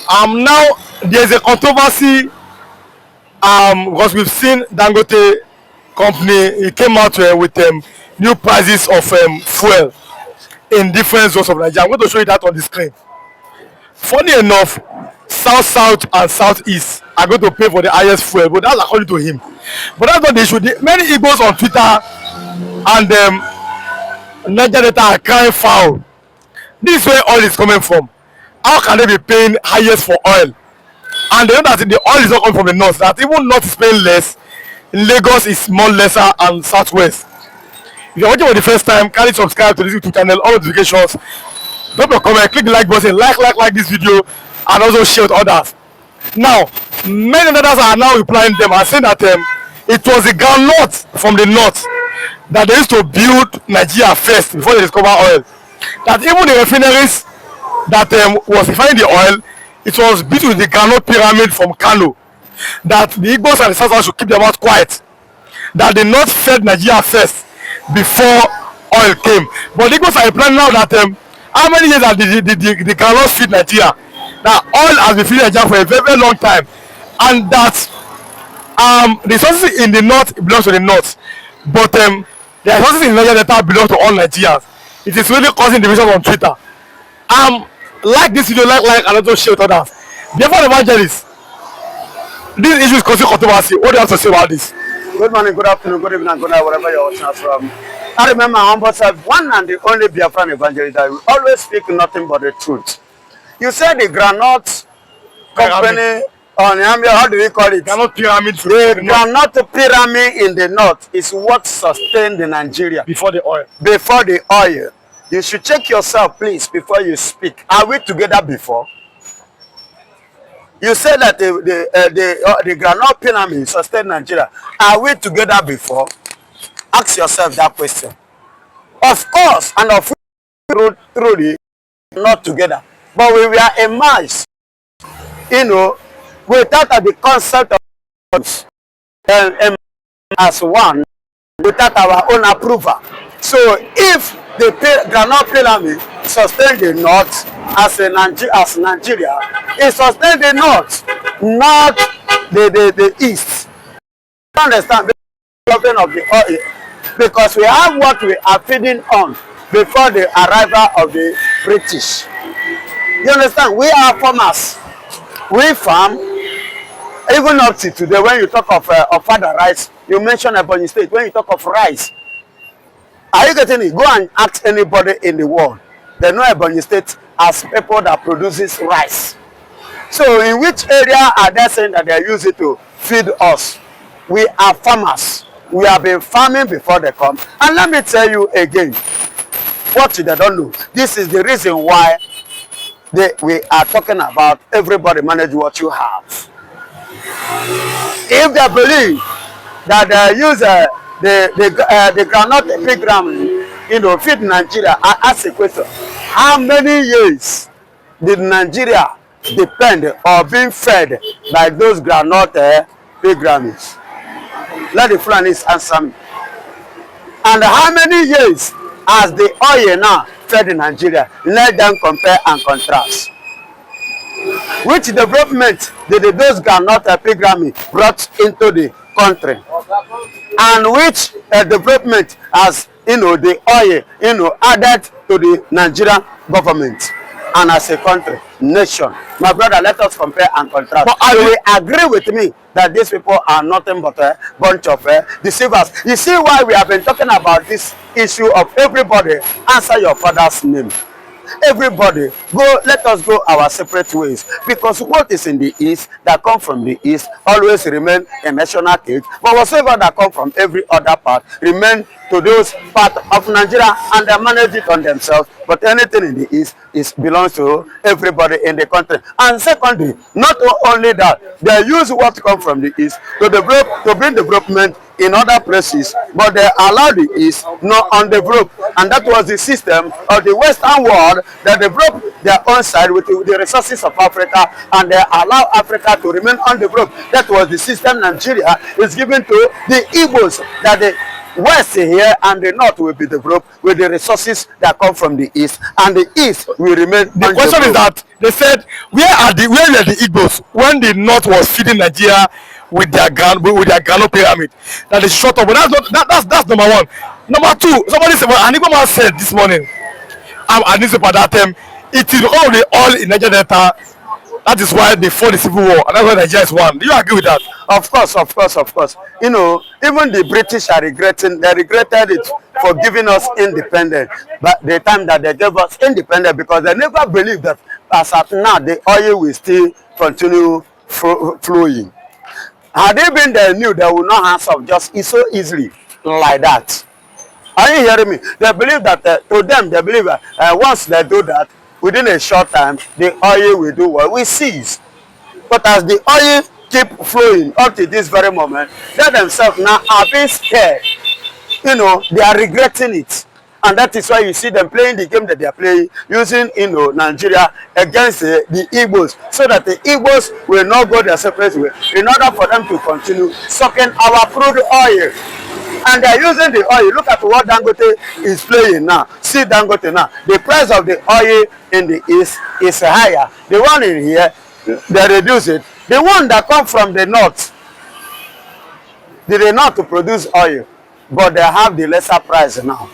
Now there's a controversy because we've seen Dangote company, it came out with new prices of fuel in different zones of Nigeria. I'm going to show you that on the screen. Funny enough, south and southeast are going to pay for the highest fuel, but that's according to him. But that's not the issue. Many Igbos on Twitter and Niger Delta are crying foul. This is where oil is coming from. How can they be paying highest for oil? And they know that the oil is not coming from the north. That even north is paying less. In Lagos is more lesser and southwest. If you're watching for the first time, kindly subscribe to this YouTube channel, all notifications. Drop your comment, click the like button, like this video, and also share with others. Now, many others are now replying them and saying that it was the groundnut from the north that they used to build Nigeria first before they discover oil. That even the refineries that was refining the oil, it was built with the groundnut pyramid from Kano. That the Igbos and the Southern should keep their mouth quiet. That the north fed Nigeria first before oil came. But the Igbos are planning now that how many years have the groundnut feed Nigeria? That oil has been feeding Nigeria for a very, very long time, and that the resources in the north belongs to the north, but the resources in Nigeria Delta belong to all Nigerians. It is really causing division on Twitter. Like this video, like and also share with others. Therefore, evangelists, this issue is causing controversy. What do you have to say about this? Good morning, good afternoon, good evening, good night, wherever you're watching us from. I remember my humble self, one and the only Biafran evangelist that will always speak nothing but the truth. You said the groundnut company on how do we call it? Groundnut pyramid. The groundnut pyramid in the north is what sustained the Nigeria. Before the oil. Before the oil. You should check yourself, please, before you speak. Are we together before? You said that the groundnut pyramid sustained Nigeria. Are we together before? Ask yourself that question. Of course, and of truly not together. But we were emerged, without the concept of as one, without our own approval. So if the groundnut pyramid sustained the north as Nigeria, it sustained the north, not the east. You understand? Of the oil, because we have what we are feeding on before the arrival of the British. You understand? We are farmers. We farm. Even up to today, when you talk of father rice, you mention Ebonyi State. When you talk of rice, are you getting it? Go and ask anybody in the world. They know Ebonyi State as people that produces rice. So in which area are they saying that they use it to feed us? We are farmers. We have been farming before they come. And let me tell you again, what they don't know. This is the reason why we are talking about everybody manage what you have. If they believe that they use the groundnut program, feed Nigeria, I ask a question: how many years did Nigeria depend or being fed by those groundnut programs? Let the Fulanis answer me. And how many years has the oil now fed in Nigeria? Let them compare and contrast. Which development did those groundnut programming brought into the country? And which development has the oil added to the Nigerian government and as a country, nation? My brother, let us compare and contrast. But you will agree with me that these people are nothing but a bunch of deceivers. You see why we have been talking about this issue of everybody answer your father's name. Everybody, let us go our separate ways, because what is in the east that come from the east always remain a national cake, but whatsoever that come from every other part remain to those part of Nigeria, and they manage it on themselves. But anything in the east belongs to everybody in the country. And secondly, not only that, they use what come from the east to bring development in other places, but they allow the east not undeveloped. And that was the system of the Western world that developed their own side with the resources of Africa, and they allow Africa to remain undeveloped. That was the system Nigeria is given to the Igbos, that West here and the North will be developed with the resources that come from the East, and the East will remain. The question is that they said where were the Igbos when the North was feeding Nigeria with their Gano pyramid? That is shut up, but that's number one. Number two, somebody said, well, an Igbo man said this morning, a newspaper that time, it is because of the oil in Niger Delta. That is why they fought the civil war, and that's why Nigeria is won. Do you agree with that? Of course, of course, of course. You know, even the British are regretting. They regretted it for giving us independence, but the time that they gave us independence, because they never believed that as at now the oil will still continue flowing. Had they been there, knew they would not hands off just so easily like that. Are you hearing me? They believe that to them, they believe that once they do that, within a short time, the oil will do what we seize. But as the oil keep flowing up to this very moment, they themselves now are being scared. You know, they are regretting it. And that is why you see them playing the game that they are playing, using, you know, Nigeria against the Igbos, so that the Igbos will not go their separate way, in order for them to continue sucking our crude oil. And they are using the oil. Look at what Dangote is playing now. See Dangote now. The price of the oil in the East is higher. The one in here, they reduce it. The one that comes from the North, they did not to produce oil, but they have the lesser price now.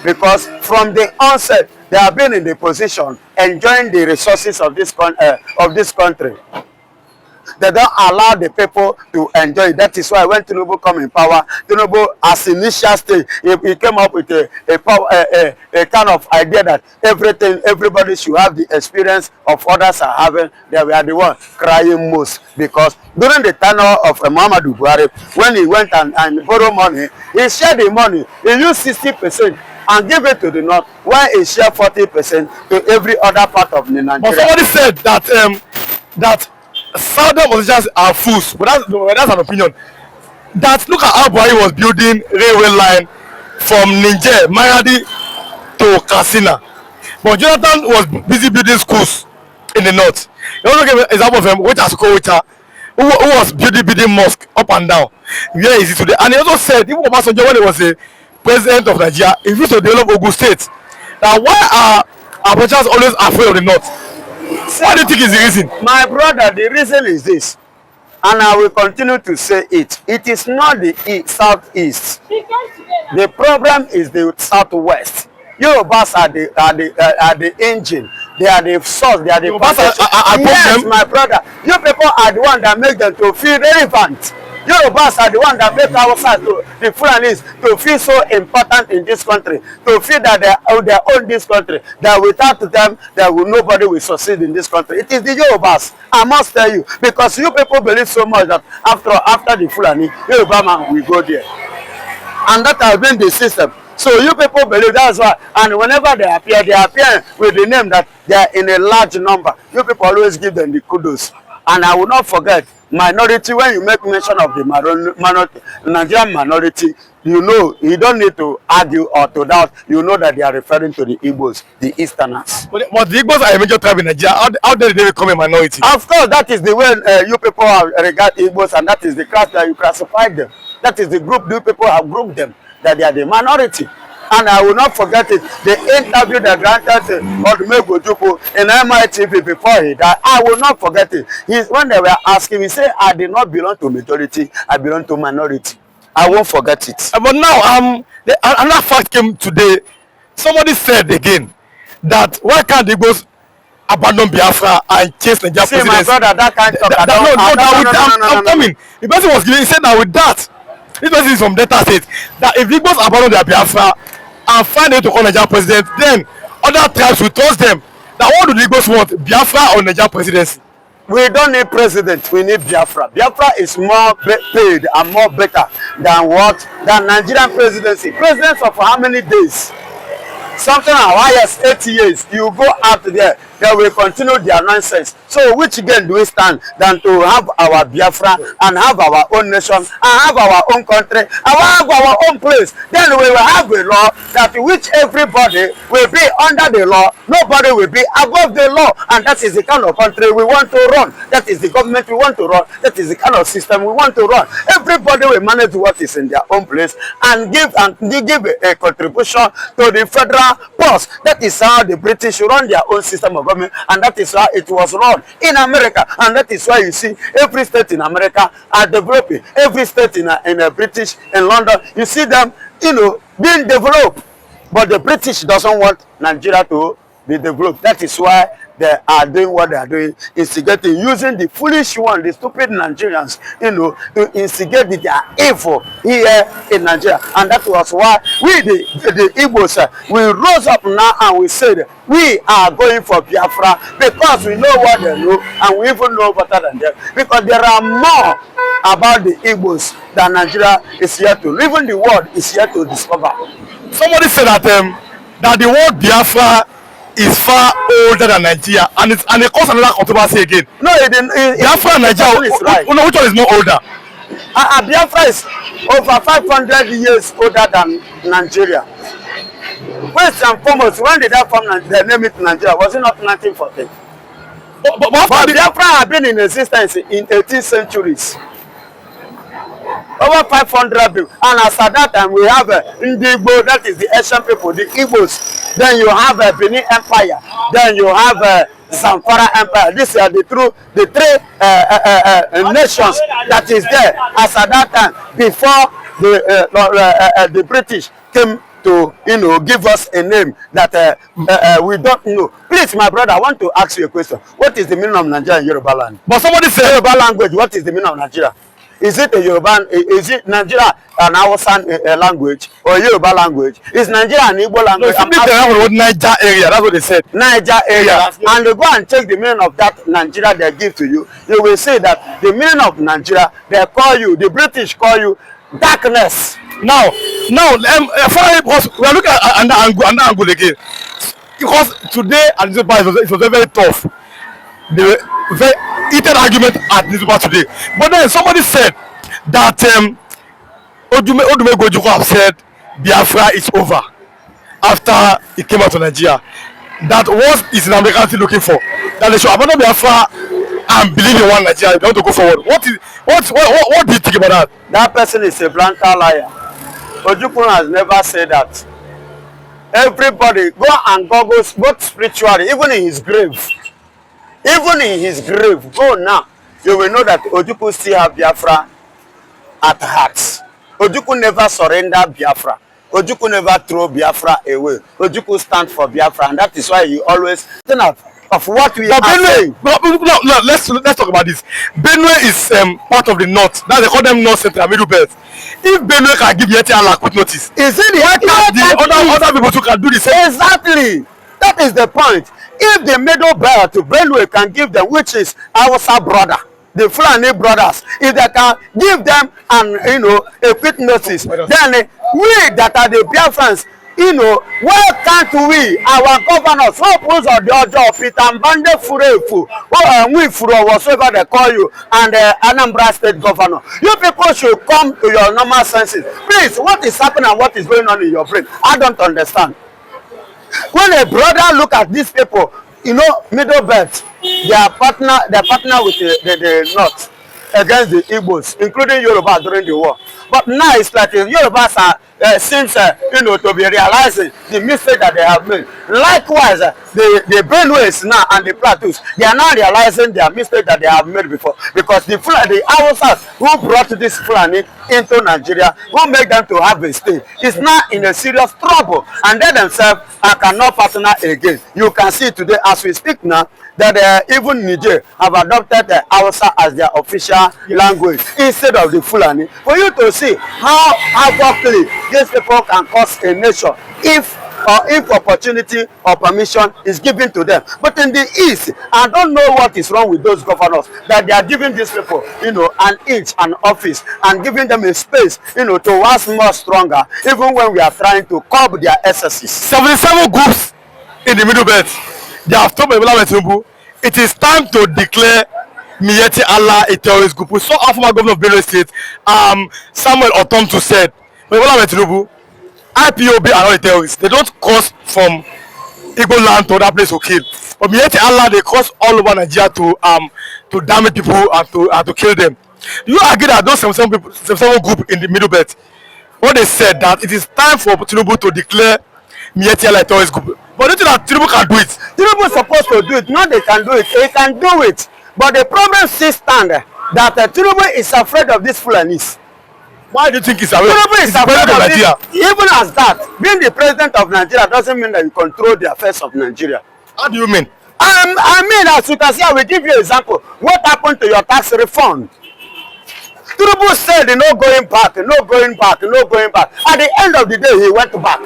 Because from the onset, they have been in the position enjoying the resources of this country. They don't allow the people to enjoy it. That is why when Tinubu come in power, Tinubu, as initial stage, he came up with a kind of idea that everybody should have the experience of others are having. They were the one crying most, because during the tenure of Muhammadu Buhari, when he went and borrowed money, he shared the money. He used 60% and give it to the North, while he shared 40% to every other part of the Nigeria. But somebody said that that Southern politicians are fools, but that's an opinion. That look at how Buhari was building railway line from Niger, Maradi to Katsina, but Jonathan was busy building schools in the North. You also give an example of him, who was building mosque up and down. Where is it today? And he also said, even Obasanjo, when he was a president of Nigeria, he used to develop Ogun State. Now, why are our politicians always afraid of the North? What do you think is the reason? My brother, the reason is this, and I will continue to say it. It is not the southeast. The problem is the southwest. Yorubas are the engine. They are the source. They are the yes, my brother. You people are the one that make them to feel relevant. Yorubas are the one that make our side to the Fulanis to feel so important in this country, to feel that they own this country, that without them, nobody will succeed in this country. It is the Yorubas, I must tell you, because you people believe so much that after the Fulani, Yoruba man will go there. And that has been the system. So you people believe that's why, and whenever they appear with the name that they are in a large number. You people always give them the kudos. And I will not forget, minority, when you make mention of the Nigerian minority, you know, you don't need to argue or to doubt, you know that they are referring to the Igbos, the Easterners. But the Igbos are a major tribe in Nigeria. How did they become a minority? Of course, that is the way you people regard Igbos, and that is the class that you classify them. That is the group you people have grouped them, that they are the minority. And I will not forget it. The interview that granted Odumegwu in MITV before he died, I will not forget it. When they were asking, he said, I did not belong to majority, I belong to minority. I won't forget it. But now, another fact came today. Somebody said again that why can't the Igbos abandon Biafra and chase Nigeria presidency? See, my brother, that kind of I'm coming. The person was giving, he said that with that, this person is from Delta State, that if the Igbos abandon their Biafra and find a way to call Nigeria president, then other tribes will trust them. Now, what do the Igbos want, Biafra or Nigeria presidency? We don't need president, we need Biafra. Biafra is more paid and more better than Nigerian presidency. Presidents of how many days? Something as high as 8 years. You go out there, they will continue their nonsense. So which again do we stand than to have our Biafra and have our own nation and have our own country and have our own place? Then we will have a law that which everybody will be under the law, nobody will be above the law, and that is the kind of country we want to run. That is the government we want to run. That is the kind of system we want to run. Everybody will manage what is in their own place and give a contribution to the federal purse. That is how the British run their own system of government, and that is how it was run in America. And that is why you see every state in America are developing. Every state in British in London, you see them, being developed. But the British doesn't want Nigeria to be developed. That is why they are doing what they are doing, instigating, using the foolish one, the stupid Nigerians, to instigate their evil here in Nigeria. And that was why we, the Igbos, we rose up now and we said, we are going for Biafra because we know what they know and we even know better than them. Because there are more about the Igbos than Nigeria is here to, even the world is here to discover. Somebody said that that the word Biafra is far older than Nigeria, and it caused another controversy again. No, it didn't. Biafra and Nigeria, right. Which one is more older? Biafra is over 500 years older than Nigeria. First and foremost, when did that form? They named it Nigeria. Was it not 1914? But Biafra had been in existence in 18th centuries. Over 500 people. And as at that time, we have Ndigbo, that is the Asian people, the Igbos. Then you have Benin Empire. Then you have Zamfara Empire. These are the three nations that is there. As at that time, before the British came to give us a name that we don't know. Please, my brother, I want to ask you a question. What is the meaning of Nigeria in Yoruba land? But somebody said Yoruba language. What is the meaning of Nigeria? Is it a Yoruba? Is it Nigeria an Hausa language or Yoruba language? Is Nigeria an Igbo language? No, it's Niger area. That's what they said. Niger area. Yeah, and you go and check the meaning of that Nigeria they give to you. You will see that the meaning of Nigeria, they call you, the British call you darkness. Now, because we are looking at another angle again. Because today at this bar it was very tough. The very heated argument at this bar today. But then somebody said that Odume Gojuko have said Biafra is over after he came out to Nigeria. That what is an American still looking for? That they should abandon Biafra and believe in one Nigeria. They want to go forward. What do you think about that? That person is a blanket liar. Ojukwu has never said that. Everybody go and Google both spiritually, even in his grave. Even in his grave, go now. You will know that Ojukwu still have Biafra at heart. Ojukwu never surrender Biafra. Ojukwu never throw Biafra away. Ojukwu stand for Biafra, and that is why he always think of what we are saying. No, let's talk about this. Benue is part of the north. That's they call them North Central Middle Belt. If Benue can give Yeti Allah quick notice, is it the other people too can do the same? Exactly. That is the point. If the Middle Belt to Benue can give them, which is our brother, the Fulani brothers, if they can give them a quick notice, then we that are the Biafrans, why can't we, our governors, suppose of the order of it and Bande Furefu, we Furo, whatsoever they call you, and Anambra State Governor, you people should come to your normal senses. Please, what is happening and what is going on in your brain? I don't understand. When a brother look at these people, Middle Belt, they partner with the North against the Igbos, including Yoruba during the war. But now it's like the Yorubas are seems to be realizing the mistake that they have made. Likewise, the Benues now and the Plateaus, they are now realizing their mistake that they have made before, because the Hausas who brought this Fulani into Nigeria, who make them to have a stay, is now in a serious trouble, and they themselves cannot partner again. You can see today as we speak now that even Niger have adopted the Hausa as their official language instead of the Fulani. For you to see how quickly these people can cause a nation if opportunity or permission is given to them. But in the East, I don't know what is wrong with those governors, that they are giving these people, an inch, an office, and giving them a space, to wax more stronger, even when we are trying to curb their excesses. 77 groups in the Middle Belt. they have told Bola Tinubu it is time to declare Miyetti Allah a terrorist group. We saw our former governor of Benue State, Samuel Otomto, said, Bola Tinubu, IPOB are not a terrorists. They don't cross from Igbo land to that place to kill. But Miyetti Allah, they cross all over Nigeria to damage people and to kill them. Do you agree that those 77 group in the middle belt, what they said that it is time for Tinubu to declare Miyetti Allah a terrorist group? But do you think that Tinubu can do it? Tinubu is supposed to do it. No, they can do it. They can do it. But the problem still stands that Tinubu is afraid of these Fulanis. Why do you think he's afraid? Tinubu is afraid of Nigeria? Even as that, being the president of Nigeria doesn't mean that you control the affairs of Nigeria. How do you mean? I mean, as you can see, I will give you an example. What happened to your tax refund? Tinubu said, no going back, no going back, no going back. At the end of the day, he went back.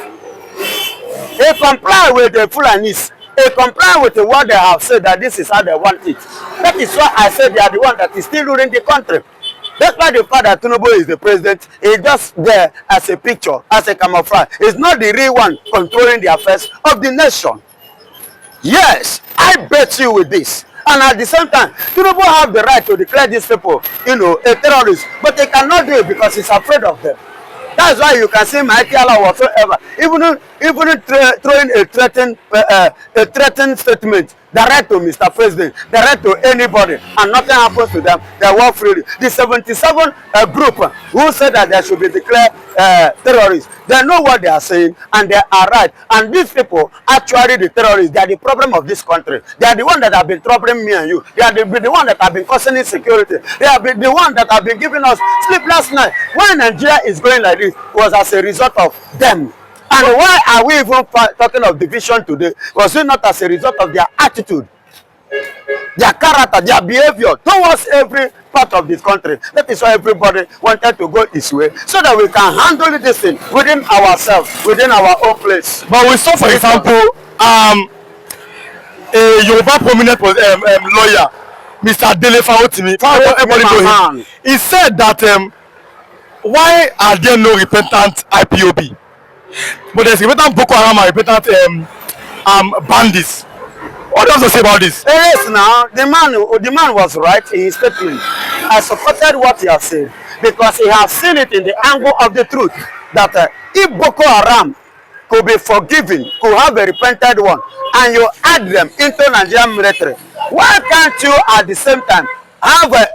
He complied with the Fulanis. They comply with what they have said that this is how they want it. That is why I said they are the one that is still ruling the country. That's why the fact that Tinubu is the president is just there as a picture, as a camouflage. It's not the real one controlling the affairs of the nation. Yes, I bet you with this. And at the same time, Tinubu have the right to declare these people, a terrorist. But they cannot do it because he's afraid of them. That's why you can see Miyetti Allah whatsoever, even throwing a threatened statement direct to Mr. President, direct to anybody, and nothing happens to them. They walk freely. The 77 group who said that they should be declared terrorists, they know what they are saying, and they are right. And these people, actually the terrorists, they are the problem of this country. They are the one that have been troubling me and you. They are the one that have been causing insecurity. They have been the one that have been giving us sleepless night. Why Nigeria is going like this was as a result of them. And why are we even talking of division today? Was it not as a result of their attitude, their character, their behavior towards every part of this country? That is why everybody wanted to go this way, so that we can handle this thing within ourselves, within our own place. But we saw, for example, a Yoruba prominent lawyer, Mr. Dele Farotimi, everybody know him. He said that why are there no repentant IPOB? But there's repentant Boko Haram and repentant bandits. What does he say about this? Yes, now the man was right in his statement. I supported what he has said because he has seen it in the angle of the truth that if Boko Haram could be forgiven, could have a repented one, and you add them into Nigerian military, why can't you at the same time have a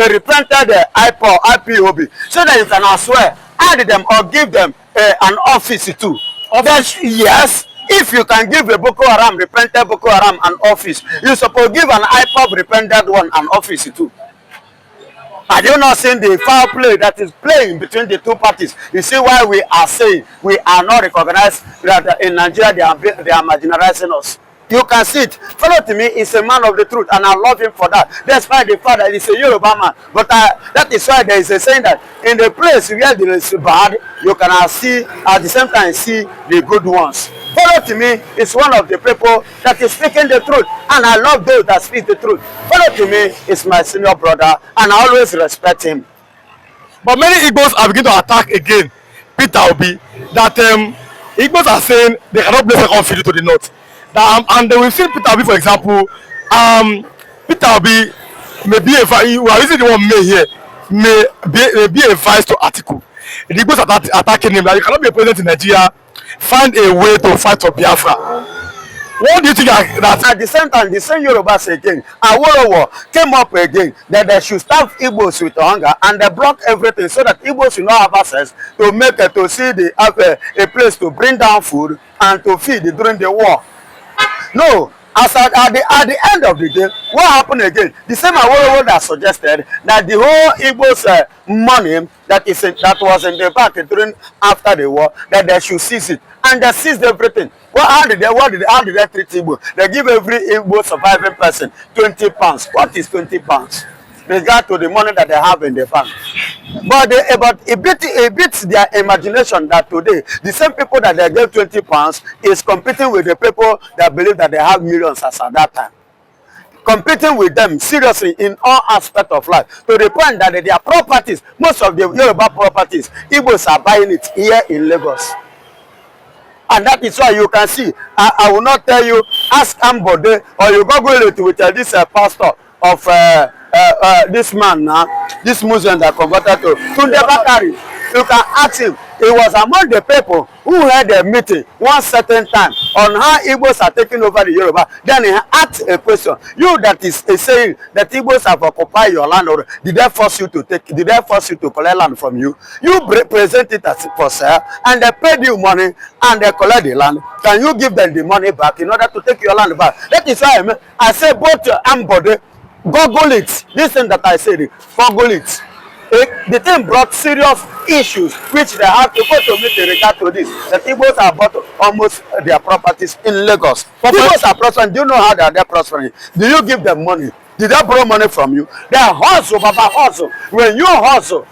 repented IPOB so that you can as well add them or give them an office too? Yes, if you can give a Boko Haram, repented Boko Haram an office, you're supposed to give an IPOB repented one an office too. Are you not seeing the foul play that is playing between the two parties? You see why we are saying we are not recognized that in Nigeria they are marginalizing us. You can see it. Follow to me is a man of the truth, and I love him for that. Despite the fact that he's a Yoruba man. But that is why there is a saying that in the place where there is bad, you can see at the same time see the good ones. Follow to me is one of the people that is speaking the truth, and I love those that speak the truth. Follow to me is my senior brother, and I always respect him. But many Igbos are beginning to attack again Peter Obi, that Igbos are saying they cannot blame second fiddle to the north. And we've seen Peter Obi, for example, Peter Obi may be we are using the word may here, may be a vice to article. The Igbos are attacking him that you cannot be a president in Nigeria, find a way to fight for Biafra. What do you think that at the same time, the same Yorubas again, Awolowo came up again that they should starve Igbos with hunger and they block everything so that Igbos will not have access to make it, to see a place to bring down food and to feed during the war. No, as at the end of the day, what happened again? The same Awolowo that suggested that the whole Igbos money that was in the bank during after the war, that they should seize it, and they seized everything. Well, how did they treat Igbo? They give every Igbo surviving person 20 pounds. What is 20 pounds? Regard to the money that they have in the bank. But it beats their imagination that today, the same people that they gave 20 pounds is competing with the people that believe that they have millions as at that time. Competing with them seriously in all aspects of life, to the point that their properties, most of the Yoruba properties, Igbos are buying it here in Lagos. And that is why you can see, I will not tell you Ask Ambode, or you Google it with this pastor of this man now, this Muslim that converted to Tunde Bakari. You can ask him. He was among the people who had a meeting one certain time on how Igbos are taking over the Yoruba. Then he asked a question. You that is saying that Igbos have occupied your land, or did they force you to take? Did they force you to collect land from you? You present it as for sale, and they paid you money, and they collect the land. Can you give them the money back in order to take your land back? That is why I say both Ambode, Google it. This thing that I said, Google it. The thing brought serious issues which they have to go to meet in regard to this. The Igbos have bought almost their properties in Lagos. Igbos are prospering. Do you know how they are prospering? Do you give them money? Did they borrow money from you? They hustle, Baba, hustle. When you hustle,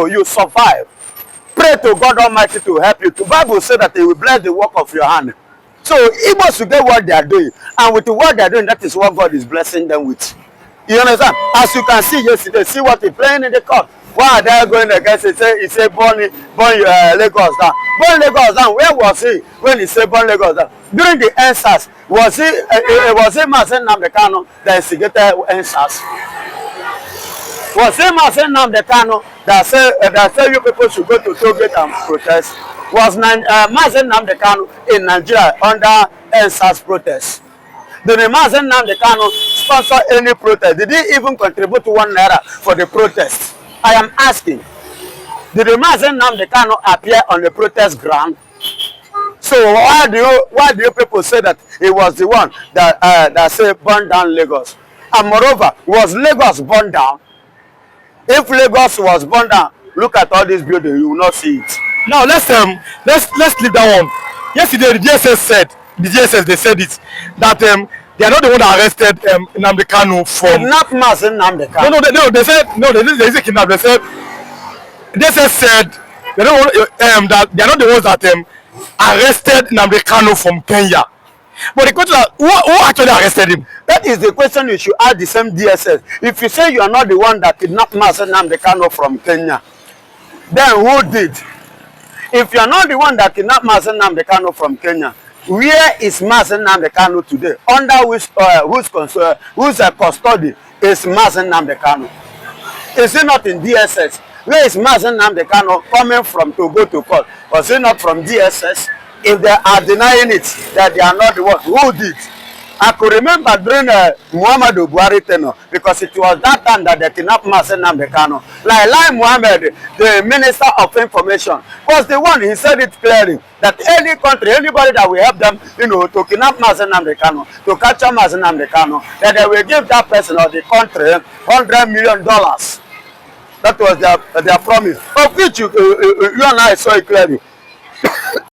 you survive. Pray to God Almighty to help you. The Bible says that He will bless the work of your hand. So Igbos will get what they are doing. And with the work they are doing, that is what God is blessing them with. You understand? As you can see yesterday, see what he playing in the court. Why are they going against it? He say burn Lagos down. Burn Lagos down. Where was he when he said burn Lagos down? During the NSAS, was he Mazen Namdekano that instigated NSAS? Was he Mazen Namdekano that said you people should go to Togo and protest? Was Mazen Namdekano in Nigeria under NSAS protest? Did the Mazen Namdekano sponsor any protest? Did he even contribute to 1 naira for the protest? I am asking. Did the Mazen Namdekano appear on the protest ground? So why do you people say that he was the one that said burn down Lagos? And moreover, was Lagos burned down? If Lagos was burned down, look at all these buildings, you will not see it. Now let's leave that one. Yesterday the DSS they said it that they are not the one that arrested Nnamdi Kanu from kidnap Mazen Nnamdi Kanu. No, they said no, they say kidnap. They said DSS said they don't that they are not the ones that arrested Nnamdi Kanu from Kenya. But the question is, who actually arrested him? That is the question you should ask the same DSS. If you say you are not the one that kidnapped Mazen Nnamdi Kanu from Kenya, then who did? If you are not the one that kidnapped Mazen Nnamdi Kanu from Kenya, where is Mazen Nnamdi Kanu today? Under whose custody is Mazen Nnamdi Kanu? Is it not in DSS? Where is Mazen Nnamdi Kanu coming from to go to court? Was it not from DSS? If they are denying it, that they are not the one, who did? I could remember during Muhammadu Buhari tenure, because it was that time that they kidnapped Mazen Nnamdi Kanu. Like Muhammad, the Minister of Information, was the one, he said it clearly, that any country, anybody that will help them, to kidnap Mazen Nnamdi Kanu, to capture Mazen Nnamdi Kanu, that they will give that person or the country $100 million. That was their promise, of which you and I saw it clearly.